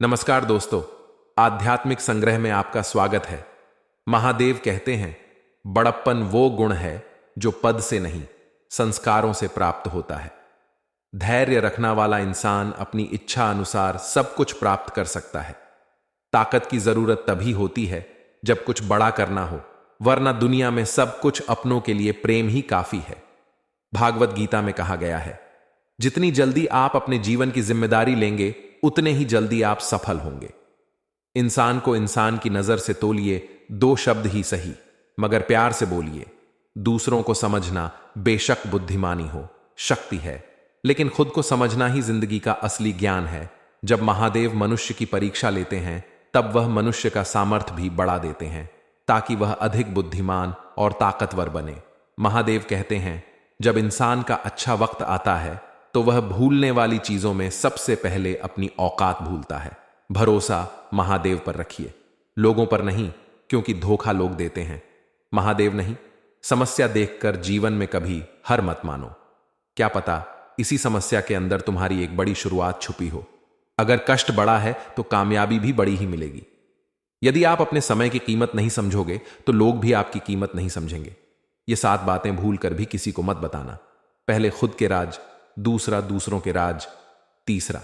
नमस्कार दोस्तों, आध्यात्मिक संग्रह में आपका स्वागत है। महादेव कहते हैं, बड़प्पन वो गुण है जो पद से नहीं, संस्कारों से प्राप्त होता है। धैर्य रखना वाला इंसान अपनी इच्छा अनुसार सब कुछ प्राप्त कर सकता है। ताकत की जरूरत तभी होती है जब कुछ बड़ा करना हो, वरना दुनिया में सब कुछ अपनों के लिए प्रेम ही काफी है। भागवत गीता में कहा गया है, जितनी जल्दी आप अपने जीवन की जिम्मेदारी लेंगे उतने ही जल्दी आप सफल होंगे। इंसान को इंसान की नजर से तोलिए, दो शब्द ही सही मगर प्यार से बोलिए। दूसरों को समझना बेशक बुद्धिमानी हो, शक्ति है, लेकिन खुद को समझना ही जिंदगी का असली ज्ञान है। जब महादेव मनुष्य की परीक्षा लेते हैं तब वह मनुष्य का सामर्थ्य भी बढ़ा देते हैं ताकि वह अधिक बुद्धिमान और ताकतवर बने। महादेव कहते हैं, जब इंसान का अच्छा वक्त आता है तो वह भूलने वाली चीजों में सबसे पहले अपनी औकात भूलता है। भरोसा महादेव पर रखिए, लोगों पर नहीं, क्योंकि धोखा लोग देते हैं, महादेव नहीं। समस्या देखकर जीवन में कभी हार मत मानो, क्या पता इसी समस्या के अंदर तुम्हारी एक बड़ी शुरुआत छुपी हो। अगर कष्ट बड़ा है तो कामयाबी भी बड़ी ही मिलेगी। यदि आप अपने समय की कीमत नहीं समझोगे तो लोग भी आपकी कीमत नहीं समझेंगे। ये 7 बातें भूल कर भी किसी को मत बताना। पहले खुद के राज, दूसरा दूसरों के राज, तीसरा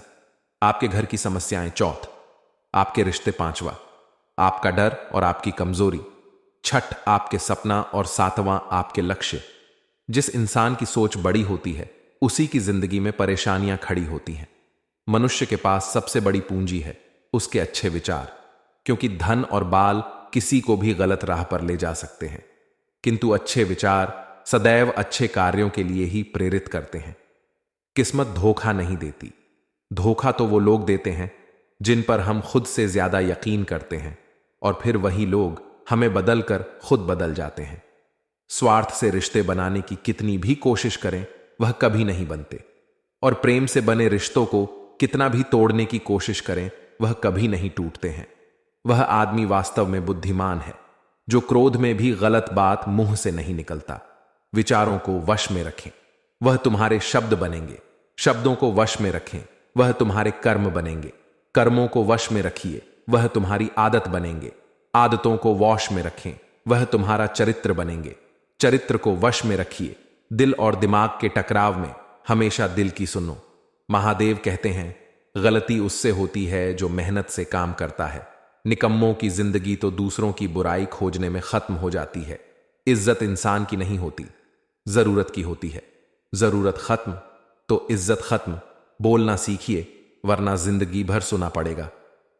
आपके घर की समस्याएं, चौथ आपके रिश्ते, पांचवा आपका डर और आपकी कमजोरी, छठ आपके सपना और सातवां आपके लक्ष्य। जिस इंसान की सोच बड़ी होती है उसी की जिंदगी में परेशानियां खड़ी होती हैं। मनुष्य के पास सबसे बड़ी पूंजी है उसके अच्छे विचार, क्योंकि धन और बाल किसी को भी गलत राह पर ले जा सकते हैं, किंतु अच्छे विचार सदैव अच्छे कार्यों के लिए ही प्रेरित करते हैं। किस्मत धोखा नहीं देती, धोखा तो वो लोग देते हैं जिन पर हम खुद से ज्यादा यकीन करते हैं, और फिर वही लोग हमें बदलकर खुद बदल जाते हैं। स्वार्थ से रिश्ते बनाने की कितनी भी कोशिश करें वह कभी नहीं बनते, और प्रेम से बने रिश्तों को कितना भी तोड़ने की कोशिश करें वह कभी नहीं टूटते हैं। वह आदमी वास्तव में बुद्धिमान है जो क्रोध में भी गलत बात मुंह से नहीं निकलता। विचारों को वश में रखें, वह तुम्हारे शब्द बनेंगे। शब्दों को वश में रखें, वह तुम्हारे कर्म बनेंगे। कर्मों को वश में रखिए, वह तुम्हारी आदत बनेंगे। आदतों को वश में रखें, वह तुम्हारा चरित्र बनेंगे। चरित्र को वश में रखिए। दिल और दिमाग के टकराव में हमेशा दिल की सुनो। महादेव कहते हैं, गलती उससे होती है जो मेहनत से काम करता है। निकम्मों की जिंदगी तो दूसरों की बुराई खोजने में खत्म हो जाती है। इज्जत इंसान की नहीं होती, जरूरत की होती है। जरूरत खत्म तो इज्जत खत्म। बोलना सीखिए, वरना जिंदगी भर सुना पड़ेगा।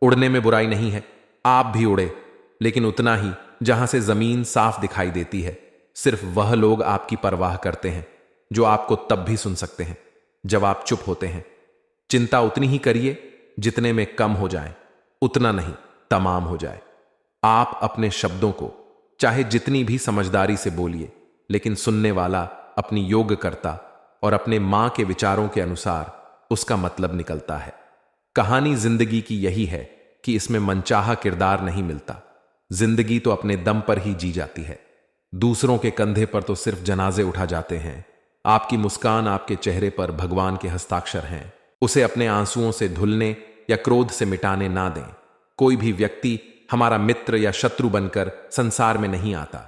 उड़ने में बुराई नहीं है, आप भी उड़े, लेकिन उतना ही जहां से जमीन साफ दिखाई देती है। सिर्फ वह लोग आपकी परवाह करते हैं जो आपको तब भी सुन सकते हैं जब आप चुप होते हैं। चिंता उतनी ही करिए जितने में कम हो जाए, उतना नहीं तमाम हो जाए। आप अपने शब्दों को चाहे जितनी भी समझदारी से बोलिए, लेकिन सुनने वाला अपनी योग करता और अपने मां के विचारों के अनुसार उसका मतलब निकलता है। कहानी जिंदगी की यही है कि इसमें मनचाहा किरदार नहीं मिलता। जिंदगी तो अपने दम पर ही जी जाती है। दूसरों के कंधे पर तो सिर्फ जनाजे उठा जाते हैं। आपकी मुस्कान, आपके चेहरे पर भगवान के हस्ताक्षर हैं। उसे अपने आंसुओं से धुलने या क्रोध से मिटाने ना दें। कोई भी व्यक्ति हमारा मित्र या शत्रु बनकर संसार में नहीं आता।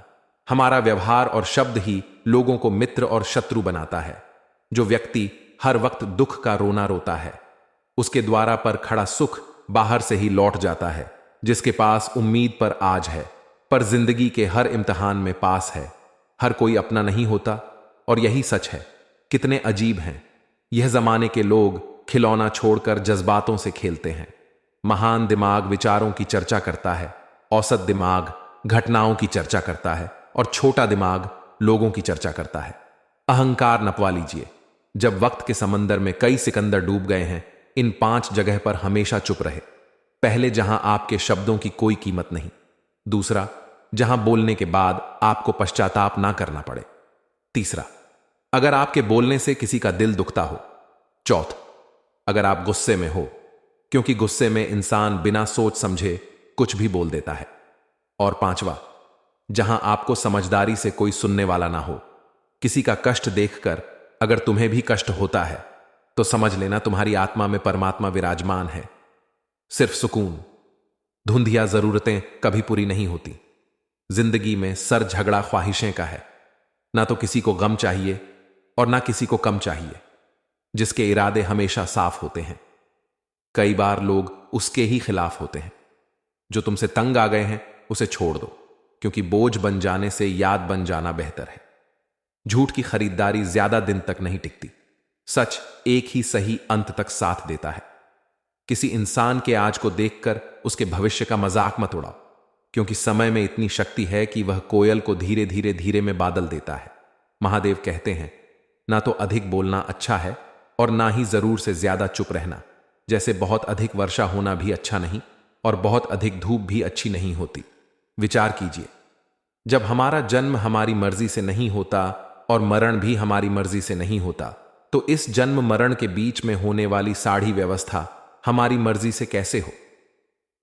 हमारा व्यवहार और शब्द ही लोगों को मित्र और शत्रु बनाता है। जो व्यक्ति हर वक्त दुख का रोना रोता है, उसके द्वारा पर खड़ा सुख बाहर से ही लौट जाता है। जिसके पास उम्मीद पर आज है, पर जिंदगी के हर इम्तिहान में पास है। हर कोई अपना नहीं होता, और यही सच है। कितने अजीब हैं यह जमाने के लोग, खिलौना छोड़कर जज्बातों से खेलते हैं। महान दिमाग विचारों की चर्चा करता है, औसत दिमाग घटनाओं की चर्चा करता है, और छोटा दिमाग लोगों की चर्चा करता है। अहंकार नपवा लीजिए। जब वक्त के समंदर में कई सिकंदर डूब गए हैं, इन 5 जगह पर हमेशा चुप रहे। पहले, जहां आपके शब्दों की कोई कीमत नहीं। दूसरा, जहां बोलने के बाद आपको पश्चाताप ना करना पड़े। तीसरा, अगर आपके बोलने से किसी का दिल दुखता हो। चौथ, अगर आप गुस्से में हो, क्योंकि गुस्से में इंसान बिना सोच समझे कुछ भी बोल देता है। और पांचवा, जहां आपको समझदारी से कोई सुनने वाला ना हो। किसी का कष्ट देखकर अगर तुम्हें भी कष्ट होता है तो समझ लेना तुम्हारी आत्मा में परमात्मा विराजमान है। सिर्फ सुकून। धुंधिया जरूरतें कभी पूरी नहीं होती। जिंदगी में सर झगड़ा ख्वाहिशें का है। ना तो किसी को गम चाहिए और ना किसी को कम चाहिए। जिसके इरादे हमेशा साफ होते हैं, कई बार लोग उसके ही खिलाफ होते हैं। जो तुमसे तंग आ गए हैं उसे छोड़ दो, क्योंकि बोझ बन जाने से याद बन जाना बेहतर है। झूठ की खरीदारी ज्यादा दिन तक नहीं टिकती। सच एक ही सही अंत तक साथ देता है। किसी इंसान के आज को देखकर उसके भविष्य का मजाक मत उड़ाओ, क्योंकि समय में इतनी शक्ति है कि वह कोयल को धीरे धीरे धीरे में बादल देता है। महादेव कहते हैं, ना तो अधिक बोलना अच्छा है और ना ही जरूर से ज्यादा चुप रहना। जैसे बहुत अधिक वर्षा होना भी अच्छा नहीं और बहुत अधिक धूप भी अच्छी नहीं होती। विचार कीजिए, जब हमारा जन्म हमारी मर्जी से नहीं होता और मरण भी हमारी मर्जी से नहीं होता, तो इस जन्म मरण के बीच में होने वाली साढ़ी व्यवस्था हमारी मर्जी से कैसे हो?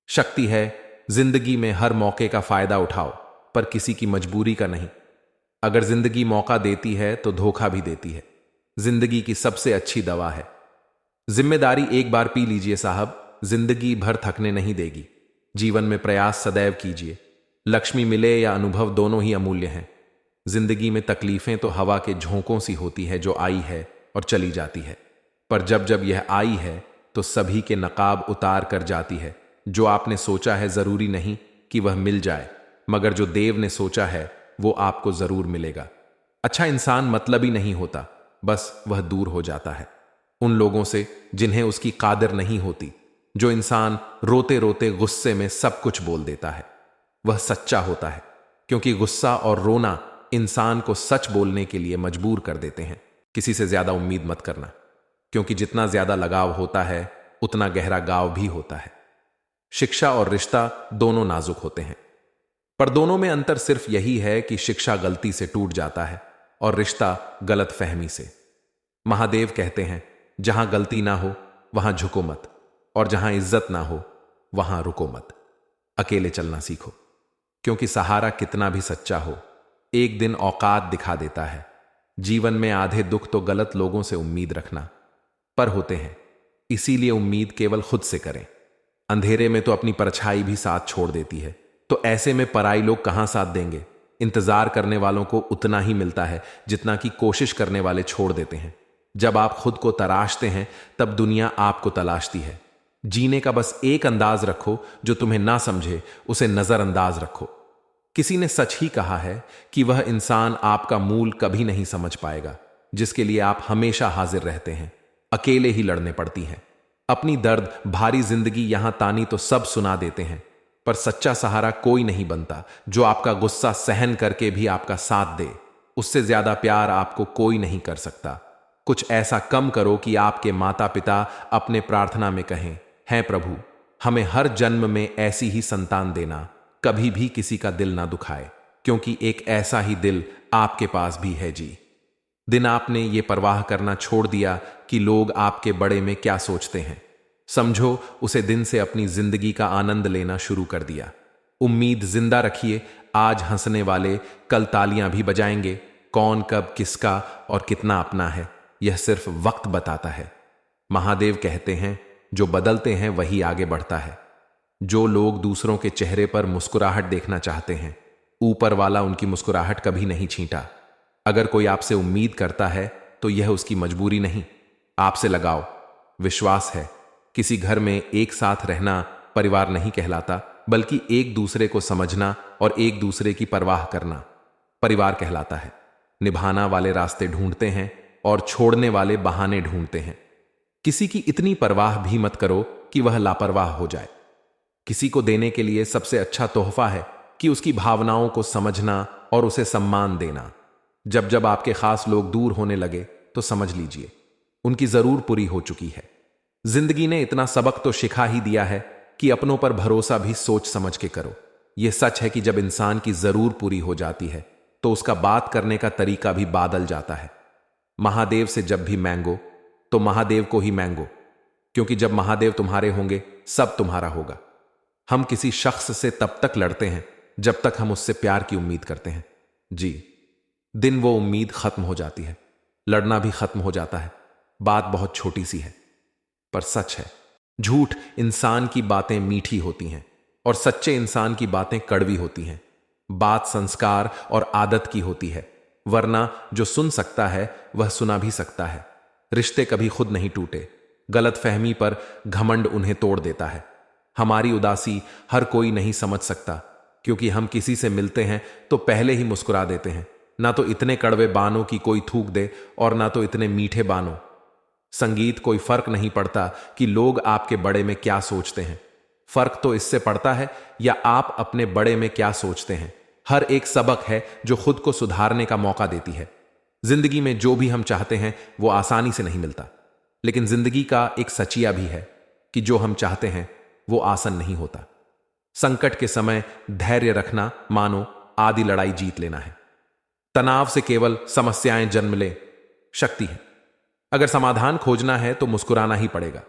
शक्ति है जिंदगी में हर मौके का फायदा उठाओ, पर किसी की मजबूरी का नहीं। अगर जिंदगी मौका देती है तो धोखा भी देती है। जिंदगी की सबसे अच्छी दवा है जिम्मेदारी। एक बार पी लीजिए साहब, जिंदगी भर थकने नहीं देगी। जीवन में प्रयास सदैव कीजिए। लक्ष्मी मिले या अनुभव, दोनों ही अमूल्य हैं। जिंदगी में तकलीफें तो हवा के झोंकों सी होती है, जो आई है और चली जाती है। पर जब जब यह आई है तो सभी के नकाब उतार कर जाती है। जो आपने सोचा है जरूरी नहीं कि वह मिल जाए, मगर जो देव ने सोचा है वो आपको जरूर मिलेगा। अच्छा इंसान मतलबी नहीं होता, बस वह दूर हो जाता है उन लोगों से जिन्हें उसकी कादर नहीं होती। जो इंसान रोते रोते गुस्से में सब कुछ बोल देता है वह सच्चा होता है, क्योंकि गुस्सा और रोना इंसान को सच बोलने के लिए मजबूर कर देते हैं। किसी से ज्यादा उम्मीद मत करना, क्योंकि जितना ज्यादा लगाव होता है उतना गहरा गाव भी होता है। शिक्षा और रिश्ता दोनों नाजुक होते हैं, पर दोनों में अंतर सिर्फ यही है कि शिक्षा गलती से टूट जाता है और रिश्ता गलत फहमी से। महादेव कहते हैं, जहां गलती ना हो वहां झुको मत, और जहां इज्जत ना हो वहां रुको मत। अकेले चलना सीखो, क्योंकि सहारा कितना भी सच्चा हो एक दिन औकात दिखा देता है। जीवन में आधे दुख तो गलत लोगों से उम्मीद रखना पर होते हैं, इसीलिए उम्मीद केवल खुद से करें। अंधेरे में तो अपनी परछाई भी साथ छोड़ देती है, तो ऐसे में पराई लोग कहां साथ देंगे। इंतजार करने वालों को उतना ही मिलता है जितना कि कोशिश करने वाले छोड़ देते हैं। जब आप खुद को तराशते हैं तब दुनिया आपको तलाशती है। जीने का बस एक अंदाज रखो, जो तुम्हें ना समझे उसे नजरअंदाज रखो। किसी ने सच ही कहा है कि वह इंसान आपका मूल कभी नहीं समझ पाएगा जिसके लिए आप हमेशा हाजिर रहते हैं। अकेले ही लड़ने पड़ती हैं। अपनी दर्द भारी जिंदगी यहां तानी तो सब सुना देते हैं, पर सच्चा सहारा कोई नहीं बनता जो आपका गुस्सा सहन करके भी आपका साथ दे। उससे ज्यादा प्यार आपको कोई नहीं कर सकता। कुछ ऐसा कम करो कि आपके माता पिता अपने प्रार्थना में कहें, हैं प्रभु हमें हर जन्म में ऐसी ही संतान देना, कभी भी किसी का दिल ना दुखाए, क्योंकि एक ऐसा ही दिल आपके पास भी है जी। दिन आपने ये परवाह करना छोड़ दिया कि लोग आपके बड़े में क्या सोचते हैं। समझो उसे दिन से अपनी जिंदगी का आनंद लेना शुरू कर दिया। उम्मीद जिंदा रखिए, आज हंसने वाले कल तालियां भी बजाएंगे। कौन कब किसका और कितना अपना है यह सिर्फ वक्त बताता है। महादेव कहते हैं, जो बदलते हैं वही आगे बढ़ता है। जो लोग दूसरों के चेहरे पर मुस्कुराहट देखना चाहते हैं, ऊपर वाला उनकी मुस्कुराहट कभी नहीं छींटा। अगर कोई आपसे उम्मीद करता है तो यह उसकी मजबूरी नहीं, आपसे लगाओ विश्वास है। किसी घर में एक साथ रहना परिवार नहीं कहलाता, बल्कि एक दूसरे को समझना और एक दूसरे की परवाह करना परिवार कहलाता है। निभाना वाले रास्ते ढूंढते हैं और छोड़ने वाले बहाने ढूंढते हैं। किसी की इतनी परवाह भी मत करो कि वह लापरवाह हो जाए। किसी को देने के लिए सबसे अच्छा तोहफा है कि उसकी भावनाओं को समझना और उसे सम्मान देना। जब जब आपके खास लोग दूर होने लगे तो समझ लीजिए उनकी जरूर पूरी हो चुकी है। जिंदगी ने इतना सबक तो सिखा ही दिया है कि अपनों पर भरोसा भी सोच समझ के करो। यह सच है कि जब इंसान की जरूर पूरी हो जाती है तो उसका बात करने का तरीका भी बदल जाता है। महादेव से जब भी मांगो तो महादेव को ही मांगो, क्योंकि जब महादेव तुम्हारे होंगे सब तुम्हारा होगा। हम किसी शख्स से तब तक लड़ते हैं जब तक हम उससे प्यार की उम्मीद करते हैं जी। दिन वो उम्मीद खत्म हो जाती है, लड़ना भी खत्म हो जाता है। बात बहुत छोटी सी है पर सच है। झूठ इंसान की बातें मीठी होती हैं और सच्चे इंसान की बातें कड़वी होती हैं। बात संस्कार और आदत की होती है, वरना जो सुन सकता है वह सुना भी सकता है। रिश्ते कभी खुद नहीं टूटे, गलतफहमी पर घमंड उन्हें तोड़ देता है। हमारी उदासी हर कोई नहीं समझ सकता, क्योंकि हम किसी से मिलते हैं तो पहले ही मुस्कुरा देते हैं। ना तो इतने कड़वे बानों की कोई थूक दे और ना तो इतने मीठे बानों। संगीत कोई फर्क नहीं पड़ता कि लोग आपके बड़े में क्या सोचते हैं, फर्क तो इससे पड़ता है या आप अपने बड़े में क्या सोचते हैं। हर एक सबक है जो खुद को सुधारने का मौका देती है। जिंदगी में जो भी हम चाहते हैं वो आसानी से नहीं मिलता, लेकिन जिंदगी का एक सचिया भी है कि जो हम चाहते हैं वो आसान नहीं होता। संकट के समय धैर्य रखना मानो आधी लड़ाई जीत लेना है। तनाव से केवल समस्याएं जन्म ले शक्ति है। अगर समाधान खोजना है तो मुस्कुराना ही पड़ेगा।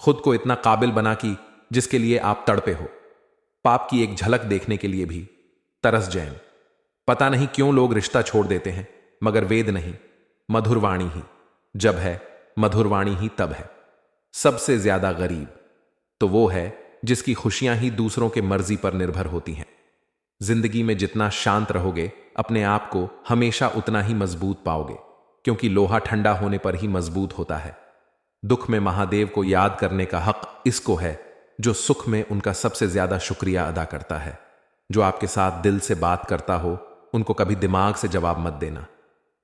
खुद को इतना काबिल बना कि जिसके लिए आप तड़पे हो, पाप की एक झलक देखने के लिए भी तरस जैन। पता नहीं क्यों लोग रिश्ता छोड़ देते हैं, मगर वेद नहीं, मधुरवाणी ही जब है, मधुरवाणी ही तब है। सबसे ज्यादा गरीब तो वो है जिसकी खुशियां ही दूसरों के मर्जी पर निर्भर होती हैं। जिंदगी में जितना शांत रहोगे, अपने आप को हमेशा उतना ही मजबूत पाओगे, क्योंकि लोहा ठंडा होने पर ही मजबूत होता है। दुख में महादेव को याद करने का हक इसको है जो सुख में उनका सबसे ज्यादा शुक्रिया अदा करता है। जो आपके साथ दिल से बात करता हो उनको कभी दिमाग से जवाब मत देना,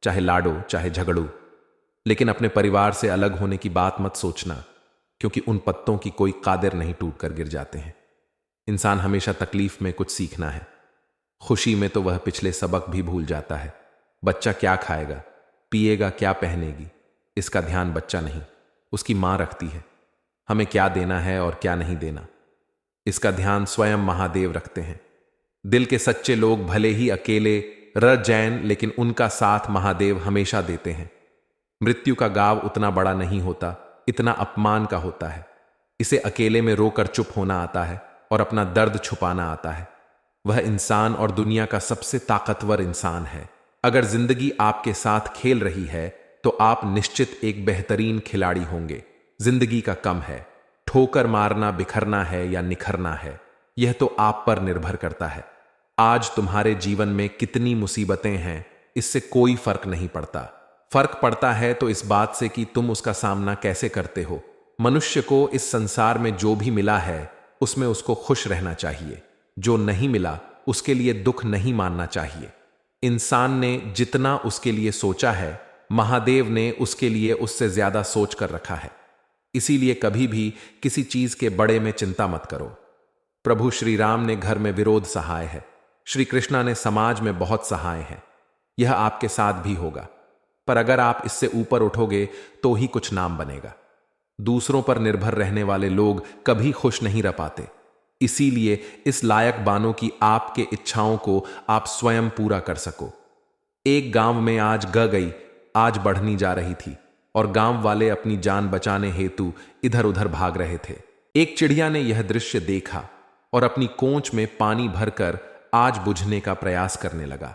चाहे लाडो चाहे झगड़ू। लेकिन अपने परिवार से अलग होने की बात मत सोचना, क्योंकि उन पत्तों की कोई कादिर नहीं टूट कर गिर जाते हैं। इंसान हमेशा तकलीफ में कुछ सीखना है, खुशी में तो वह पिछले सबक भी भूल जाता है। बच्चा क्या खाएगा, पिएगा, क्या पहनेगी, इसका ध्यान बच्चा नहीं, उसकी मां रखती है। हमें क्या देना है और क्या नहीं देना, इसका ध्यान स्वयं महादेव रखते हैं। दिल के सच्चे लोग भले ही अकेले रह जाएं, लेकिन उनका साथ महादेव हमेशा देते हैं। मृत्यु का गाव उतना बड़ा नहीं होता, इतना अपमान का होता है। इसे अकेले में रोकर चुप होना आता है और अपना दर्द छुपाना आता है। वह इंसान और दुनिया का सबसे ताकतवर इंसान है। अगर जिंदगी आपके साथ खेल रही है तो आप निश्चित एक बेहतरीन खिलाड़ी होंगे। जिंदगी का कम है, ठोकर मारना बिखरना है या निखरना है, यह तो आप पर निर्भर करता है। आज तुम्हारे जीवन में कितनी मुसीबतें हैं, इससे कोई फर्क नहीं पड़ता। फर्क पड़ता है तो इस बात से कि तुम उसका सामना कैसे करते हो। मनुष्य को इस संसार में जो भी मिला है उसमें उसको खुश रहना चाहिए, जो नहीं मिला उसके लिए दुख नहीं मानना चाहिए। इंसान ने जितना उसके लिए सोचा है, महादेव ने उसके लिए उससे ज्यादा सोच कर रखा है। इसीलिए कभी भी किसी चीज के बड़े में चिंता मत करो। प्रभु श्री राम ने घर में विरोध सहाय है, श्री कृष्णा ने समाज में बहुत सहाय है। यह आपके साथ भी होगा, पर अगर आप इससे ऊपर उठोगे तो ही कुछ नाम बनेगा। दूसरों पर निर्भर रहने वाले लोग कभी खुश नहीं रह पाते। इसीलिए इस लायक बानों की आपके इच्छाओं को आप स्वयं पूरा कर सको। एक गांव में आज गई आज बढ़नी जा रही थी और गांव वाले अपनी जान बचाने हेतु इधर उधर भाग रहे थे। एक चिड़िया ने यह दृश्य देखा और अपनी कोंच में पानी भरकर आग बुझने का प्रयास करने लगा।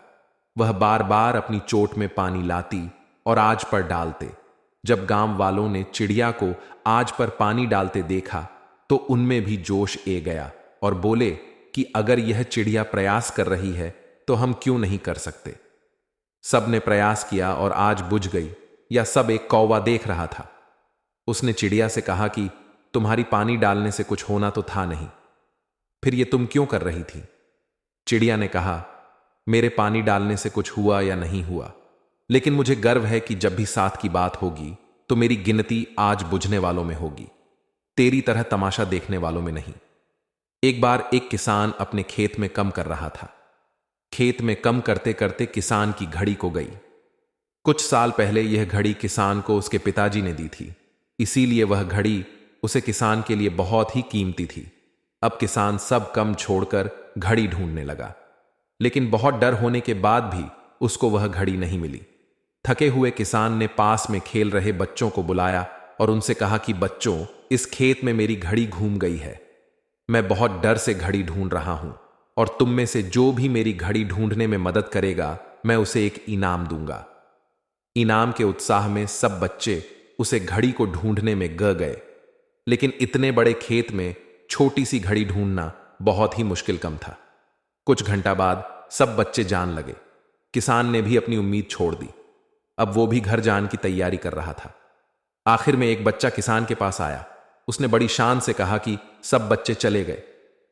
वह बार बार अपनी चोट में पानी लाती और आग पर डालते। जब गांव वालों ने चिड़िया को आग पर पानी डालते देखा तो उनमें भी जोश ए गया और बोले कि अगर यह चिड़िया प्रयास कर रही है तो हम क्यों नहीं कर सकते। सब ने प्रयास किया और आग बुझ गई, या सब एक कौवा देख रहा था। उसने चिड़िया से कहा कि तुम्हारी पानी डालने से कुछ होना तो था नहीं, फिर ये तुम क्यों कर रही थी। चिड़िया ने कहा, मेरे पानी डालने से कुछ हुआ या नहीं हुआ, लेकिन मुझे गर्व है कि जब भी साथ की बात होगी तो मेरी गिनती आज बुझने वालों में होगी, तेरी तरह तमाशा देखने वालों में नहीं। एक बार एक किसान अपने खेत में कम कर रहा था। खेत में कम करते करते किसान की घड़ी को गई। कुछ साल पहले यह घड़ी किसान को उसके पिताजी ने दी थी, इसीलिए वह घड़ी उसे किसान के लिए बहुत ही कीमती थी। अब किसान सब कम छोड़कर घड़ी ढूंढने लगा, लेकिन बहुत डर होने के बाद भी उसको वह घड़ी नहीं मिली। थके हुए किसान ने पास में खेल रहे बच्चों को बुलाया और उनसे कहा कि बच्चों, इस खेत में मेरी घड़ी घूम गई है। मैं बहुत डर से घड़ी ढूंढ रहा हूं और तुम में से जो भी मेरी घड़ी ढूंढने में मदद करेगा मैं उसे एक इनाम दूंगा। इनाम के उत्साह में सब बच्चे उसे घड़ी को ढूंढने में गए, लेकिन इतने बड़े खेत में छोटी सी घड़ी ढूंढना बहुत ही मुश्किल कम था। कुछ घंटा बाद सब बच्चे जान लगे। किसान ने भी अपनी उम्मीद छोड़ दी। अब वो भी घर जाने की तैयारी कर रहा था। आखिर में एक बच्चा किसान के पास आया। उसने बड़ी शान से कहा कि सब बच्चे चले गए,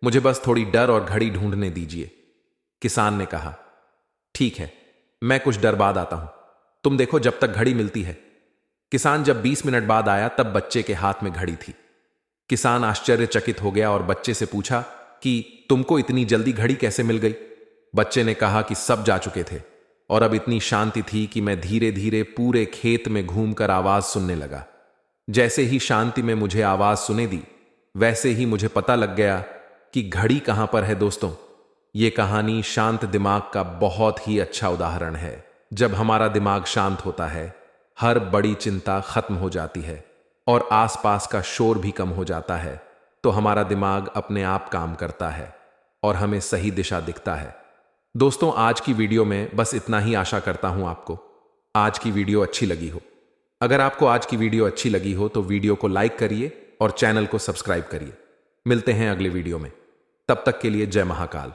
मुझे बस थोड़ी डर और घड़ी ढूंढने दीजिए। किसान ने कहा, ठीक है, मैं कुछ डर बाद आता हूं, तुम देखो जब तक घड़ी मिलती है। किसान जब 20 मिनट बाद आया तब बच्चे के हाथ में घड़ी थी। किसान आश्चर्यचकित हो गया और बच्चे से पूछा कि तुमको इतनी जल्दी घड़ी कैसे मिल गई। बच्चे ने कहा कि सब जा चुके थे और अब इतनी शांति थी कि मैं धीरे धीरे पूरे खेत में घूमकर आवाज सुनने लगा। जैसे ही शांति में मुझे आवाज सुने दी, वैसे ही मुझे पता लग गया कि घड़ी कहां पर है। दोस्तों, यह कहानी शांत दिमाग का बहुत ही अच्छा उदाहरण है। जब हमारा दिमाग शांत होता है, हर बड़ी चिंता खत्म हो जाती है और आसपास का शोर भी कम हो जाता है, तो हमारा दिमाग अपने आप काम करता है और हमें सही दिशा दिखता है। दोस्तों, आज की वीडियो में बस इतना ही। आशा करता हूं आपको आज की वीडियो अच्छी लगी हो। अगर आपको आज की वीडियो अच्छी लगी हो तो वीडियो को लाइक करिए और चैनल को सब्सक्राइब करिए। मिलते हैं अगले वीडियो में। तब तक के लिए जय महाकाल।